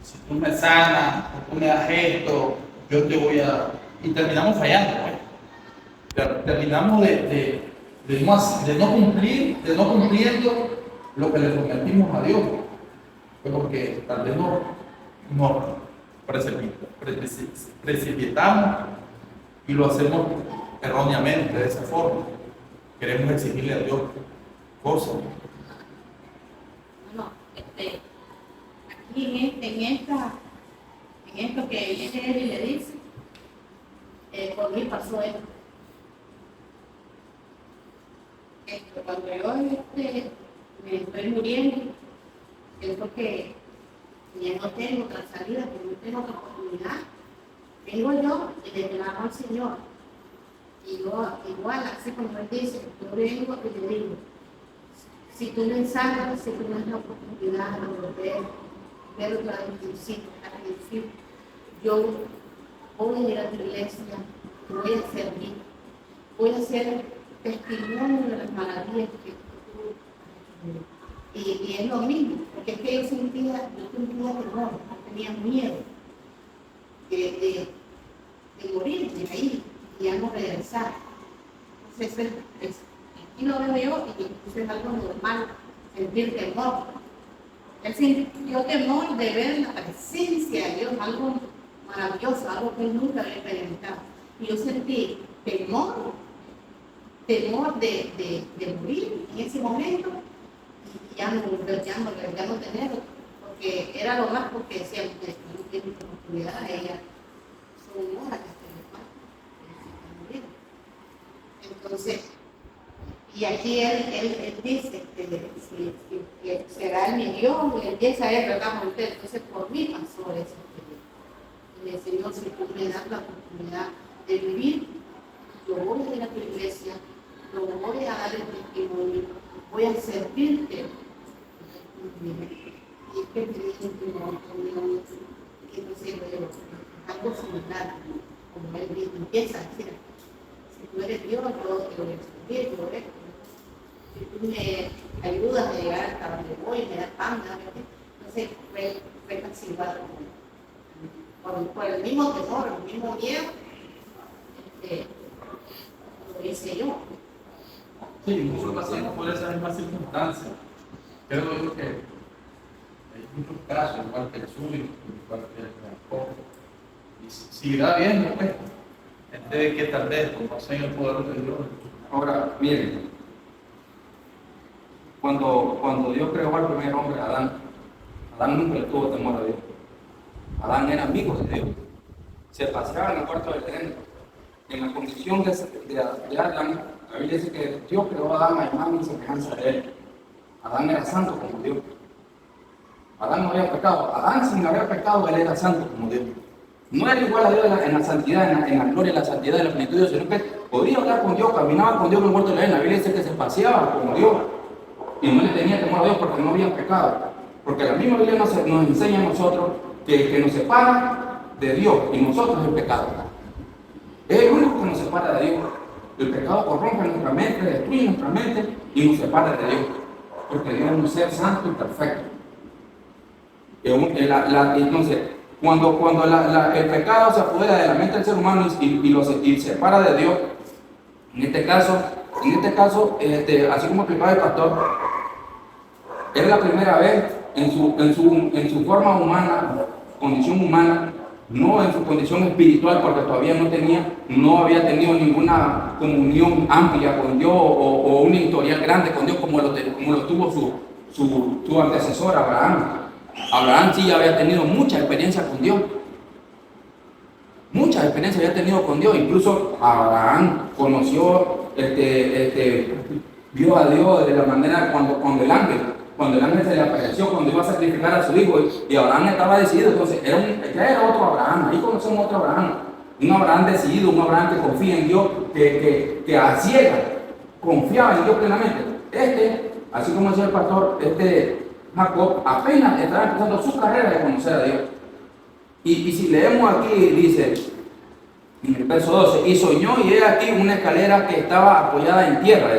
si tú me sanas, o tú me das esto, yo te voy a... Y terminamos fallando, pues. Terminamos de no cumplir, de no cumpliendo lo que le prometimos a Dios. Pues porque tal vez nos precipitamos y lo hacemos erróneamente de esa forma. Queremos exigirle a Dios cosas. Bueno, aquí en esto que viene él y le dice, por mí pasó esto. Cuando yo me estoy muriendo, siento que ya no tengo otra salida, que no tengo otra oportunidad. Vengo yo y le clamo al Señor. Y yo, igual, así como él dice, yo vengo y le digo, si tú me sanas, si tú me das la oportunidad de volver, ver otra vez el principio, yo voy a ir a tu iglesia, voy a servir, voy a ser testimonio de las maravillas que tú. Y es lo mismo, porque es que yo sentía temor, tenía miedo de morir de ahí y ya no regresar. Entonces, aquí lo veo yo y eso es algo normal, sentir temor. Él sintió temor de ver la presencia de Dios, algo maravilloso, algo que él nunca había experimentado. Y yo sentí temor de morir en ese momento y ya no tenerlo, porque era lo más, porque decía, no tiene oportunidad, ella son horas que se morir. Entonces, y aquí él dice que será el mi Dios, y empieza a él, ¿verdad? Entonces, por mí pasó eso. Y el Señor, si tú me das la oportunidad de vivir, yo voy a ir a tu iglesia, yo voy a dar el testimonio, voy a servirte. Y es que te dije que no sé, algo similar, como él mismo empieza a decir, si tú eres Dios, yo te voy a servir, yo voy a... Si tú me ayudas a llegar hasta donde voy, me das pan, entonces fue casi igual por el mismo temor, el mismo miedo, lo hice yo. Sí, nosotros pasamos por esas mismas circunstancias. Creo yo que hay muchos casos, igual que el suyo, igual que el de Jacob. Y si irá bien, pues, de que tal vez conocen el poder de Dios. Ahora, miren, cuando Dios creó al primer hombre, Adán nunca le tuvo temor a Dios. Adán era amigo de Dios. Se paseaba en el cuarto del Edén. En la condición de Adán, la Biblia dice que Dios creó a Adán a imagen y semejanza de él. Adán era santo como Dios. Adán no había pecado. Adán sin haber pecado, él era santo como Dios. No era igual a Dios en la santidad, en la gloria, en la santidad, en la plenitud de Dios, sino que podía hablar con Dios, caminaba con Dios en el huerto de Edén. La Biblia dice que se paseaba como Dios y no le tenía temor a Dios porque no había pecado. Porque la misma Biblia nos enseña a nosotros que nos separa de Dios y nosotros el pecado. Es el único que nos separa de Dios. El pecado corrompe nuestra mente, destruye nuestra mente y nos separa de Dios. Porque Dios es un ser santo y perfecto. Entonces, cuando el pecado se apodera de la mente del ser humano y separa de Dios, en este caso, así como explicaba el pastor, es la primera vez en su forma humana, condición humana, no en su condición espiritual, porque todavía no había tenido ninguna comunión amplia con Dios o un historial grande con Dios como lo tuvo su antecesor Abraham. Abraham sí había tenido mucha experiencia con Dios. Mucha experiencia había tenido con Dios. Incluso Abraham conoció, vio a Dios de la manera cuando el ángel se le apareció, cuando iba a sacrificar a su hijo, y Abraham estaba decidido. Entonces ya era otro Abraham. Ahí conocemos otro Abraham. Un Abraham decidido, un Abraham que confía en Dios, que a ciegas confiaba en Dios plenamente. Así como decía el pastor, Jacob apenas estaba empezando su carrera de conocer a Dios. Y si leemos aquí, dice en el verso 12, y soñó y he aquí una escalera que estaba apoyada en tierra.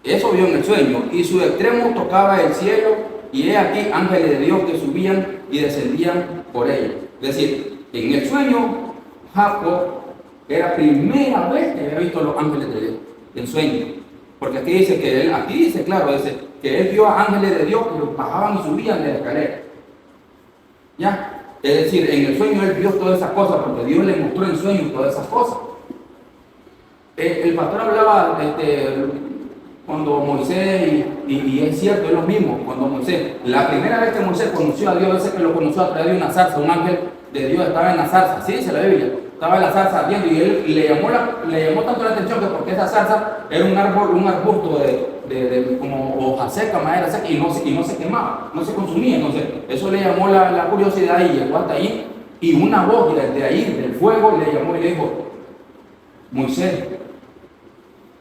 Eso vio en el sueño, y su extremo tocaba el cielo y he aquí ángeles de Dios que subían y descendían por ellos. Es decir, en el sueño, Jacob era primera vez que había visto los ángeles de Dios, en sueño. Porque aquí dice que él, aquí dice claro, dice que él vio a ángeles de Dios que bajaban y subían de la escalera. ¿Ya? Es decir, en el sueño él vio todas esas cosas, porque Dios le mostró en sueños todas esas cosas. El pastor hablaba cuando Moisés, y es cierto, es lo mismo, cuando Moisés, la primera vez que Moisés conoció a Dios, dice que lo conoció a través de una zarza, un ángel de Dios estaba en la zarza, así dice la Biblia, estaba en la zarza ardiendo, y él le llamó tanto la atención que porque esa zarza era un arbusto de como hoja seca, madera seca, y no se quemaba, no se consumía. Entonces eso le llamó la curiosidad y llegó hasta ahí, y una voz desde ahí, del fuego, le llamó y le dijo: Moisés,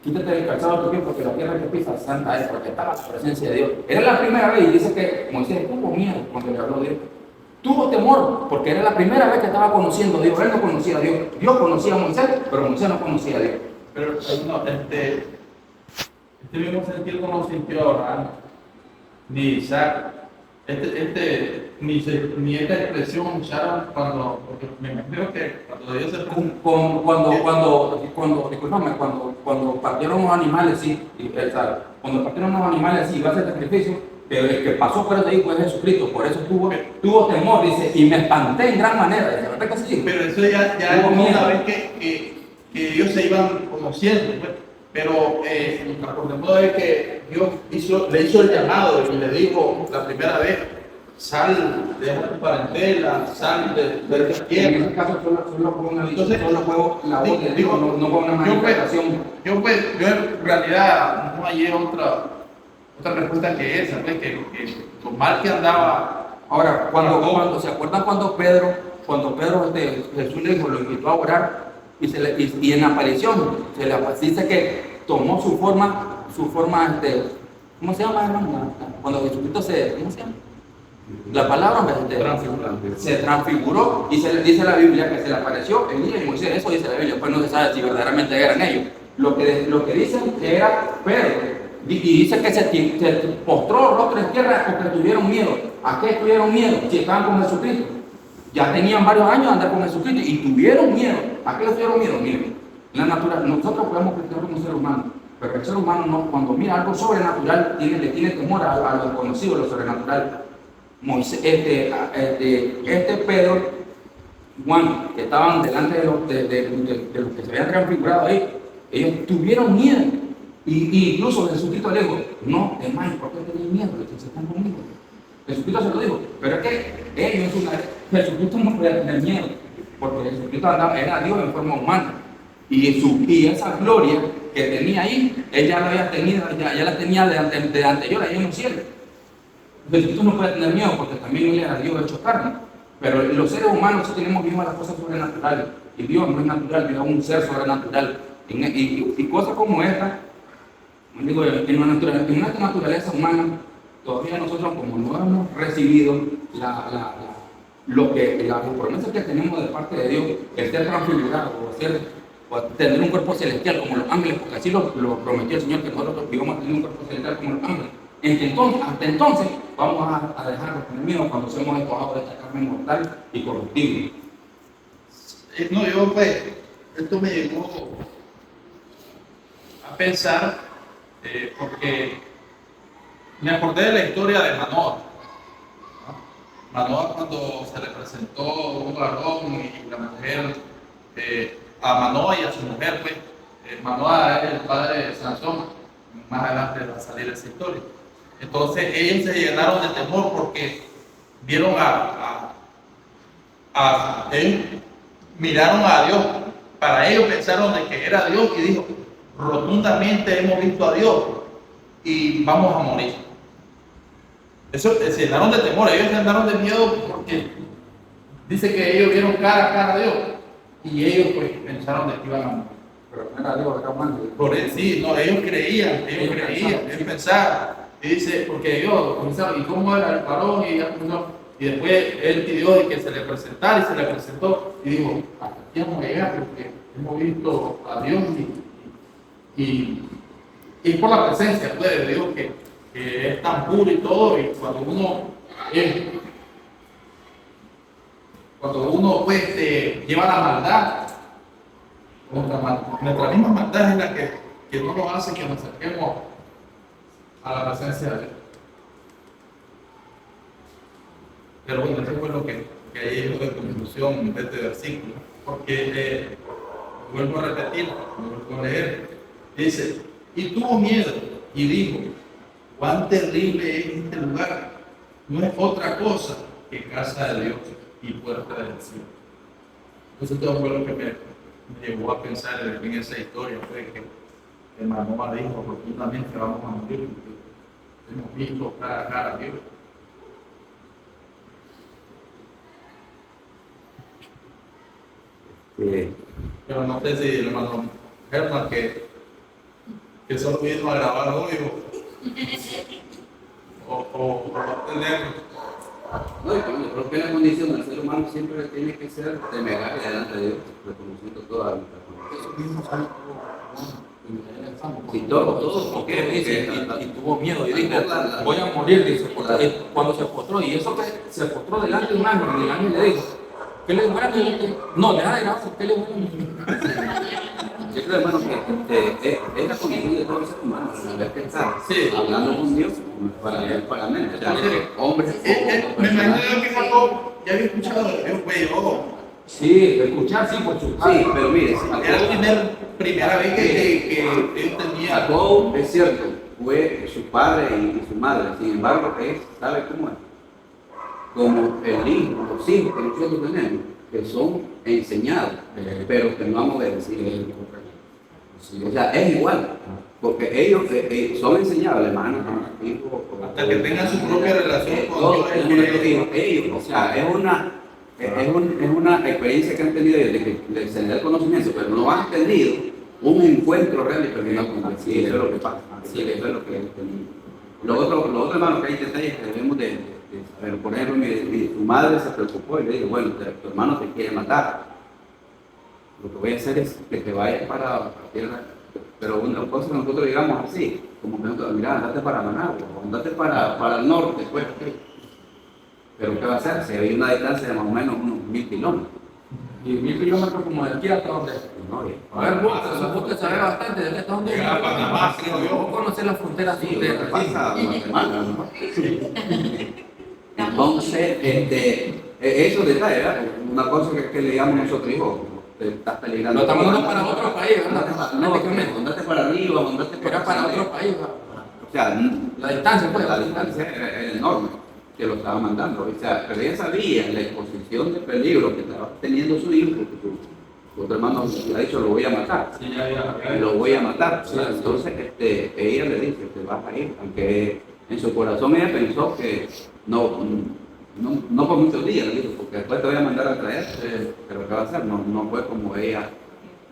quítate el calzado de tu pie porque la tierra que pisas santa es, porque está la presencia de Dios. Era la primera vez, y dice que Moisés tuvo miedo cuando le habló Dios. Tuvo temor porque era la primera vez que estaba conociendo a Dios. Él no conocía a Dios. Dios conocía a Moisés, pero Moisés no conocía a Dios. Pero no, este mismo sentido no lo sintió Abraham, ni Isaac. Ni esta expresión usaron porque me imagino que cuando Dios se cuando partieron los animales, sí, cuando partieron los animales, sí, iba a hacer sacrificio, pero el que pasó por ahí fue Jesucristo, por eso tuvo temor, dice, y me espanté en gran manera, dice, ¿verdad que sí? Pero eso ya es una vez que ellos se iban conociendo, pues. Pero acordemos de que Dios le hizo el llamado y le dijo la primera vez: sal, deja tu parentela, sal de esta tierra. En ese caso solo fue una Entonces, solo fue la voz de Dios, no fue una manifestación. Yo en realidad no hallé otra respuesta que esa, pues, que lo mal que andaba. Ahora, cuando ¿se acuerdan cuando Pedro Jesús le dijo, lo invitó a orar, y en la aparición dice que tomó su forma, ¿cómo se llama, hermano? Cuando Jesucristo ¿cómo se llama? La palabra se transfiguró, y dice la Biblia que se le apareció Elías y Moisés. Eso dice la Biblia, pues no se sabe si verdaderamente eran ellos. Lo que dicen que era Pedro, y dice que se postró rostro en tierra porque tuvieron miedo. ¿A qué tuvieron miedo? Si estaban con Jesucristo. Ya tenían varios años de andar con Jesucristo y tuvieron miedo. ¿A qué les tuvieron miedo? Miren, nosotros podemos criticar como ser humano, pero el ser humano no, cuando mira algo sobrenatural le tiene temor a lo desconocido, a lo sobrenatural. Moisés, Pedro, Juan, que estaban delante de los que se habían transfigurado ahí, ellos tuvieron miedo. Y incluso Jesucristo le dijo: no temáis, ¿por qué tenéis miedo? Se están conmigo. Jesucristo se lo dijo, pero es que Jesucristo no podía tener miedo, porque Jesucristo era Dios en forma humana, y esa gloria que tenía ahí, él ya la había tenido, ya la tenía de anterior ahí en los cielos. Jesucristo no puede tener miedo porque también él era Dios hecho carne, pero los seres humanos sí tenemos miedo a las cosas sobrenaturales, y Dios no es natural, Dios es un ser sobrenatural, y cosas como esta, digo, en nuestra naturaleza humana, todavía nosotros, como no hemos recibido las promesas que tenemos de parte de Dios, el ser transfigurado o tener un cuerpo celestial como los ángeles, porque así lo prometió el Señor, que nosotros íbamos a tener un cuerpo celestial como los ángeles. Hasta entonces vamos a dejar de tener miedo cuando seamos despojados de esta carne mortal y corruptible. No, esto me llevó a pensar, porque me acordé de la historia de Manoah. Manoah, cuando se le presentó un varón y la mujer, a Manoah y a su mujer, pues, Manoah es el padre de Sansón. Más adelante va a salir esa historia. Entonces ellos se llenaron de temor porque vieron ellos miraron a Dios. Para ellos pensaron de que era Dios, y dijo: rotundamente hemos visto a Dios y vamos a morir. Eso, se llenaron de temor, ellos se llenaron de miedo porque dice que ellos vieron cara a cara a Dios, y ellos pues pensaron de que iban a morir. Pero no era Dios, era humano. Por eso, sí, no, ellos creían, ellos pensaban. Y dice, porque ellos comenzaron: ¿y cómo era el varón? Y después él pidió de que se le presentara, y se le presentó, y dijo: hasta aquí vamos a llegar porque hemos visto a Dios, y por la presencia, pues, de Dios, que es tan puro y todo, y cuando uno pues lleva la maldad, nuestra misma maldad es la que no nos hace que nos acerquemos a la presencia de Dios. Pero bueno, eso fue lo que ahí es de conclusión de este versículo, porque vuelvo a repetir, vuelvo a leer, dice, y tuvo miedo y dijo, cuán terrible es este lugar, no es otra cosa que casa de Dios y puerta del cielo. Entonces todo fue lo que me llevó a pensar en esa historia, fue que Mahoma dijo, profundamente vamos a morir, porque hemos visto cara a cara a Dios. Pero no sé si el hermano Herman, que solo vino a grabar hoy, o va a tener. No, yo creo que la condición del ser humano siempre tiene que ser temerar delante de Dios, reconociendo toda nuestra condición. Y todo, porque dice, y tuvo miedo, y dijo, voy a morir, dice, porque cuando se postró, y eso que se postró delante de un ángel, y el ángel le dijo, ¿qué le dijeron? No, deja de grabar, ¿qué le dijeron? Yo creo, hermano, que es la condición de todo el ser humano, saber pensar, hablando con Dios, para menos, o sea, hombres. Me imagino que Jacob ya había escuchado de Dios, güey, Sí, escuchar, sí, por su Sí, pero mire, era la primera vez que él tenía. Jacob, es cierto, fue su padre y su madre, sin embargo, ¿sabe cómo es? Como el hijo, los hijos que nosotros tenemos, que son enseñados, pero que no han obedecido. O sea, es igual, porque ellos son enseñados, hermanos, hijos. Hasta que tengan su propia relación con Dios. Ellos, o sea, es una experiencia que han tenido ellos de tener el conocimiento, pero no han tenido un encuentro real y personal con Dios. Sí, eso es lo que pasa. Sí, eso es lo que hemos tenido. Lo otro, hermano, que hay detalles que debemos de saber. Por ejemplo, su madre se preocupó y le dijo, bueno, tu hermano te quiere matar. Lo que voy a hacer es que te vayas para la tierra. Pero una cosa que nosotros digamos así, como que nosotros, mira, andate para Managua, andate para el norte, pues. Pero ¿qué va a hacer? Se ve una distancia de más o menos unos 1000 kilómetros. Y 1000 kilómetros como de aquí hasta donde. No, A ver, vos sabe bastante de aquí hasta donde. Llegar a Panamá, creo yo. Vos conocés las fronteras. sí, lo que pasa Guatemala, ¿no? Entonces, esos detalles, ¿verdad? Una cosa que le digamos nosotros, hijo, te estás peligrando. Lo estamos dando para otro país, ¿verdad? No, andate para arriba, andate para otro país, ¿verdad? O sea, la distancia, pues. La distancia era enorme que lo estaba mandando. O sea, pero ella sabía la exposición de peligro que estaba teniendo su hijo, porque su otro hermano le ha dicho, lo voy a matar. Sí, ya. Lo voy a matar. Sí, entonces, ella le dice, te vas a ir, aunque en su corazón ella pensó que no por muchos días, le dijo, porque después te voy a mandar a traer, pero ¿qué va a hacer? No fue como ella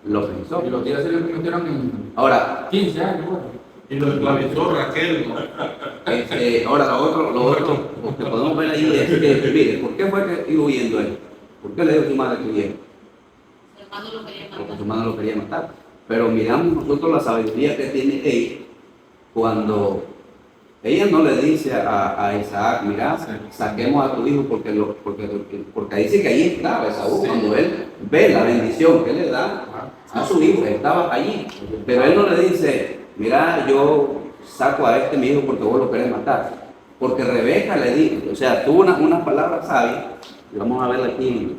lo pensó. Y los días se le cometieron en Ahora, 15 años, bueno. Y lo esclavizó Raquel, ¿no? ahora lo otro que podemos ver ahí es que, mire, ¿por qué fue que iba huyendo él? ¿Por qué le dijo a su madre que huyera? Su hermano lo quería Porque matar. su madre lo quería matar. Pero miramos nosotros la sabiduría que tiene ella cuando ella no le dice a Isaac, mira, saquemos a tu hijo porque dice que ahí estaba Esaú, cuando él ve la bendición que le da a su hijo, estaba allí. Pero él no le dice, mira, yo saco a mi hijo porque vos lo querés matar. Porque Rebeca le dijo, o sea, tuvo una palabra sabia, y vamos a verla aquí.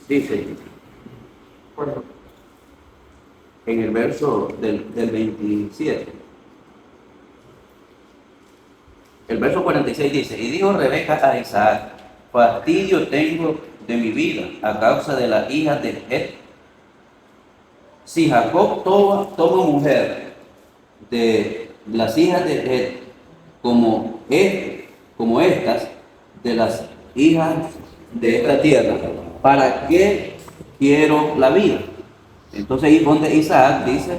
Dice, en el verso del 27. El verso 46 dice, y dijo Rebeca a Isaac, fastidio tengo de mi vida a causa de las hijas de Het. Si Jacob toma mujer de las hijas de Het, como estas, de las hijas de esta tierra, ¿para qué quiero la vida? Entonces ahí donde Isaac dice,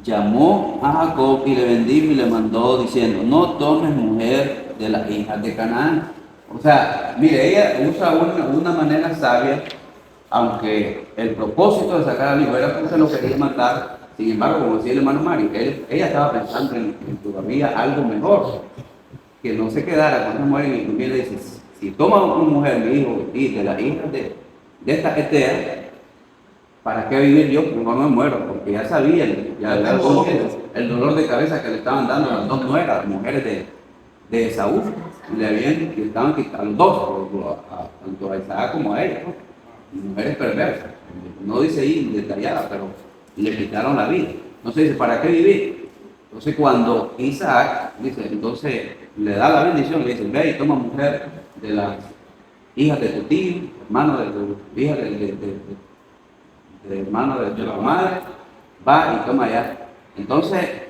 llamó a Jacob y le bendijo y le mandó diciendo, no tomes mujer de las hijas de Canaán. O sea, mire, ella usa una manera sabia, aunque el propósito de sacar al hijo era porque lo quería matar, Sin embargo, como decía el hermano Mario, ella estaba pensando en todavía algo mejor, que no se quedara con una mujer y le dice, si toma una mujer, mi hijo, y de las hijas de esta Etea, ¿para qué vivir yo? Mejor me muero, porque ya sabía el dolor de cabeza que le estaban dando a las dos nueras, mujeres de Esaú, le estaban quitando a los dos, tanto a Isaac como a ella, ¿no? Mujeres perversas, no dice ahí detallada, pero le quitaron la vida. Entonces dice, ¿para qué vivir? Entonces cuando Isaac dice, entonces le da la bendición, le dice, ve y toma mujer de las hijas de tu tío, hermano de tu hija de hermano de tu madre, va y toma allá. Entonces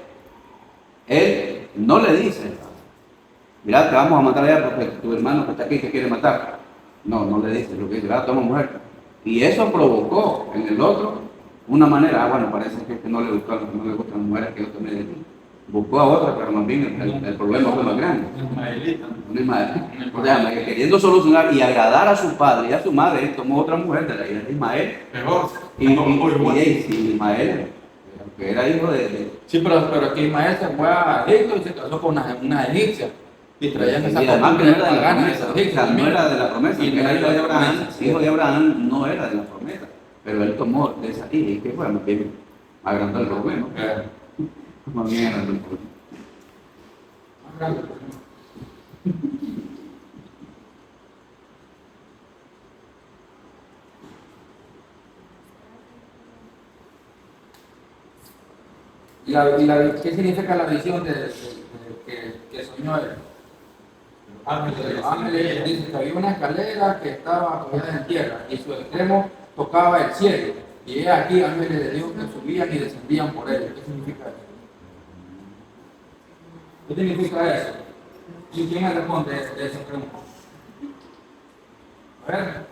él no le dice, mira, te vamos a matar allá porque tu hermano que está aquí te quiere matar. No, no le dice, lo que dice, toma mujer. Y eso provocó en el otro una manera, bueno, parece que no le gustan las mujeres que yo tomé de ti. Buscó a otra, pero más bien el problema fue más grande. Una ismaelita. O sea, queriendo solucionar y agradar a su padre y a su madre, él tomó otra mujer de la hija de Ismael. Y Ismael, que era hijo de... Sí, pero aquí Ismael se fue a Egipto y se casó con una egipcia. Y traían esa además que no era de la pagana, promesa, o sea, no era de la promesa, y que era no hijo de era de la Abraham, promesa. hijo de Abraham no era de la promesa, pero él tomó de esa hija y que fue más bien agrandó el problema. Más bien agrandó el problema. ¿Qué significa la visión que soñó él? Ángeles dice que había una escalera que estaba apoyada en tierra y su extremo tocaba el cielo. Y he aquí ángeles de Dios que subían y descendían por él. ¿Qué significa eso? ¿Qué significa eso? ¿Y quién me responde de esa pregunta? A ver,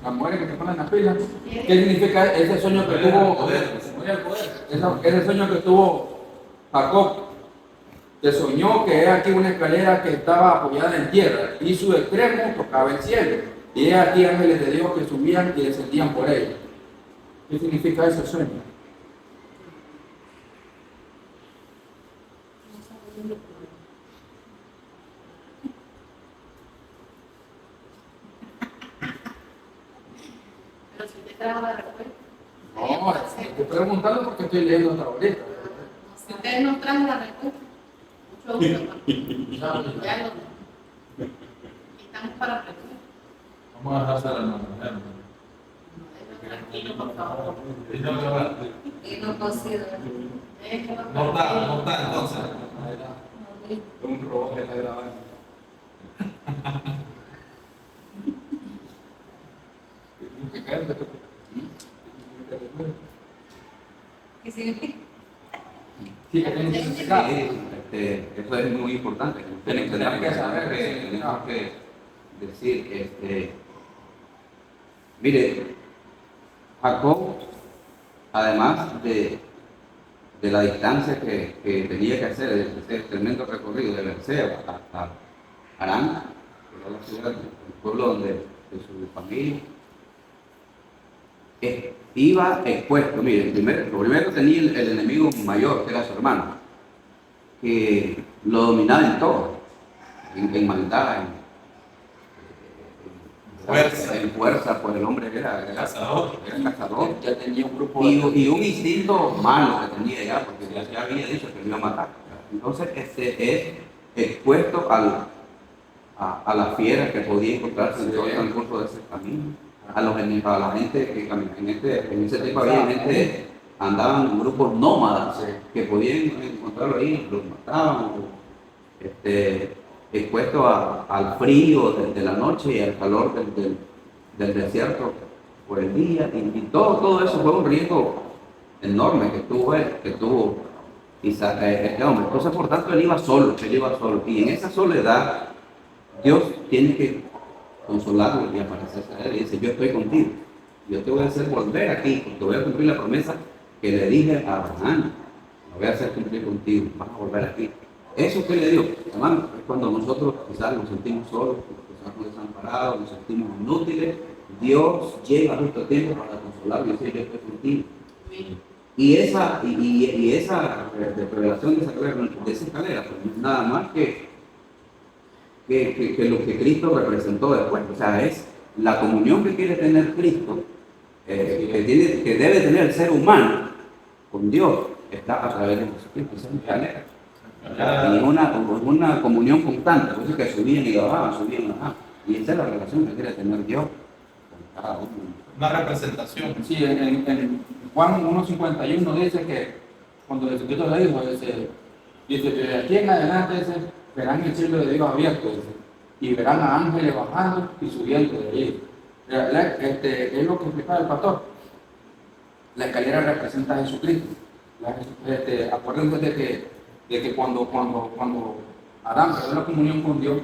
las mujeres que se ponen las pilas. ¿Qué significa ese sueño que tuvo? Ese sueño que tuvo Jacob, que soñó que era aquí una escalera que estaba apoyada en tierra y su extremo tocaba el cielo. Y he aquí ángeles de Dios que subían y descendían por ella. ¿Qué significa ese sueño? Pero si te trajo la respuesta. No, estoy preguntando porque estoy leyendo otra ahorita. Si ustedes nos traen la respuesta, mucho gusto, hermano. Ya lo estamos para aprender. Vamos a dejar a la mujer. Tranquilo, por favor. Y no considera. No está entonces. Un robot que está grabando. ¿Qué significa? Sí, que tiene significado. Eso es muy importante. Tienen que saber Tenemos que decir, mire, Jacob, además de la distancia que tenía que hacer, de ese tremendo recorrido de Berseba hasta Harán, que era la ciudad, el pueblo de su familia, iba expuesto. Mire, lo primero tenía el enemigo mayor, que era su hermano, que lo dominaba en todo, en maldad, en fuerza, pues el hombre era cazador. Ya tenía un grupo Y un instinto malo que tenía ya, porque ya había dicho que lo iba a matar. Entonces, es expuesto a las fieras que podía encontrarse en todo el transcurso de ese camino, a la gente que camina. En ese tiempo había gente, andaban grupos nómadas que podían encontrarlo ahí, los mataban, expuesto al frío de la noche y al calor del desierto por el día, y todo eso fue un riesgo enorme que tuvo Isaac, este hombre. Entonces, por tanto, él iba solo, y en esa soledad Dios tiene que consolarlo y aparecerse a él y dice: yo estoy contigo, yo te voy a hacer volver aquí, porque voy a cumplir la promesa que le dije a Abraham, lo voy a hacer cumplir contigo, vas a volver aquí. Eso que le dio, hermano, es cuando nosotros quizás nos sentimos solos, quizás nos desamparados, nos sentimos inútiles. Dios llega a nuestro tiempo para consolarnos y decir: yo estoy contigo. Y esa revelación de esa escalera, pues, no es nada más que lo que Cristo representó después. O sea, es la comunión que quiere tener Cristo, que debe tener el ser humano con Dios, está a través de Jesucristo. Esa es la escalera. Y es una comunión constante, por eso es que subían y bajaban, subían y bajaban. Y esa es la relación que quiere tener Dios con cada uno. Una representación. Sí, en Juan 1.51 dice que cuando Jesucristo le dijo, dice que de aquí en adelante dice, verán el cielo de Dios abierto, dice, y verán a ángeles bajando y subiendo de allí. Es lo que explicaba el pastor. La escalera representa a Jesucristo. Acuérdense de que cuando Adán perdió la comunión con Dios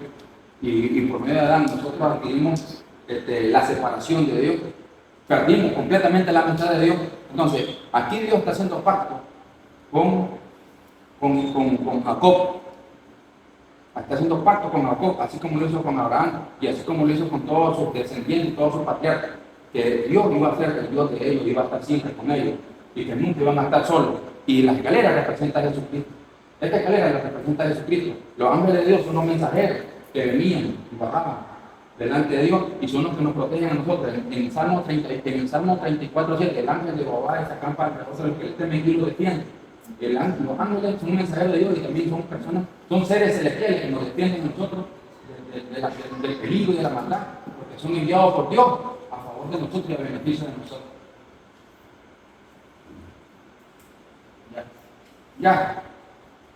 y por medio de Adán nosotros adquirimos la separación de Dios, perdimos completamente la amistad de Dios. Entonces, aquí Dios está haciendo pacto con Jacob. Está haciendo pacto con Jacob, así como lo hizo con Abraham y así como lo hizo con todos sus descendientes, todos sus patriarcas. Que Dios iba a ser el Dios de ellos, iba a estar siempre con ellos y que nunca iban a estar solos. Y la escalera representa a Jesucristo. Esta escalera representa a Jesucristo. Los ángeles de Dios son los mensajeros que venían y bajaban delante de Dios y son los que nos protegen a nosotros. En el Salmo 34:7, el ángel de Jehová es acampa alrededor de los que él teme y lo defiende. Los ángeles son mensajeros de Dios y también son personas, son seres celestiales que nos defienden a nosotros del peligro y de la maldad, porque son enviados por Dios a favor de nosotros y a beneficio de nosotros.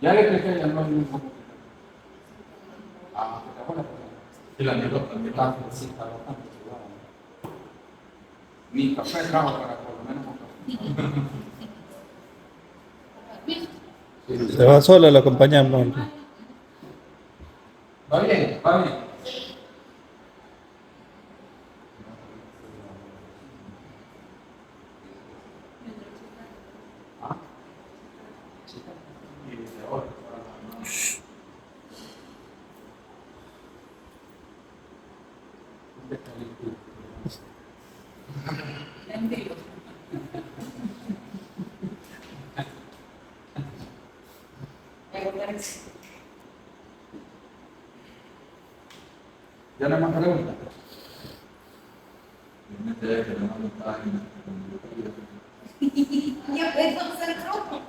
Ya le expliqué, ya no hay un poco. Ah, ¿te acabó la persona? Y la anécdota. Sí, está bastante chulada. Ni café trajo para por lo menos un café. Se va sola, lo acompañamos. Va bien, va bien. Ah, chica. Y de ahora. ¿Ya no hay más preguntas? Yo me enteré que le mando páginas. Ya puedo hacer rojo.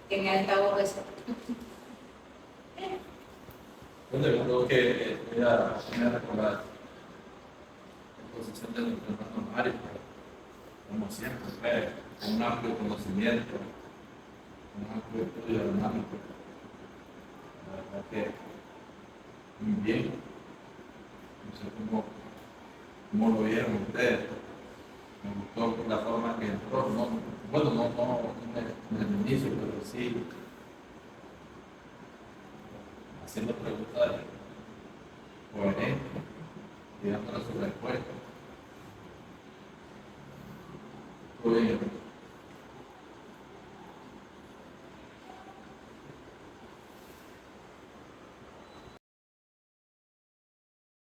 Que me altavoz eso. Yo creo que voy a recordar la posición de nuestro hermano Mario, como siempre, con un amplio conocimiento, un amplio estudio dinámico. La verdad que muy bien. No sé cómo lo vieron ustedes. Me gustó la forma que entró, no en el inicio, pero sí haciendo preguntas coherentes y dándole su respuesta. Muy bien.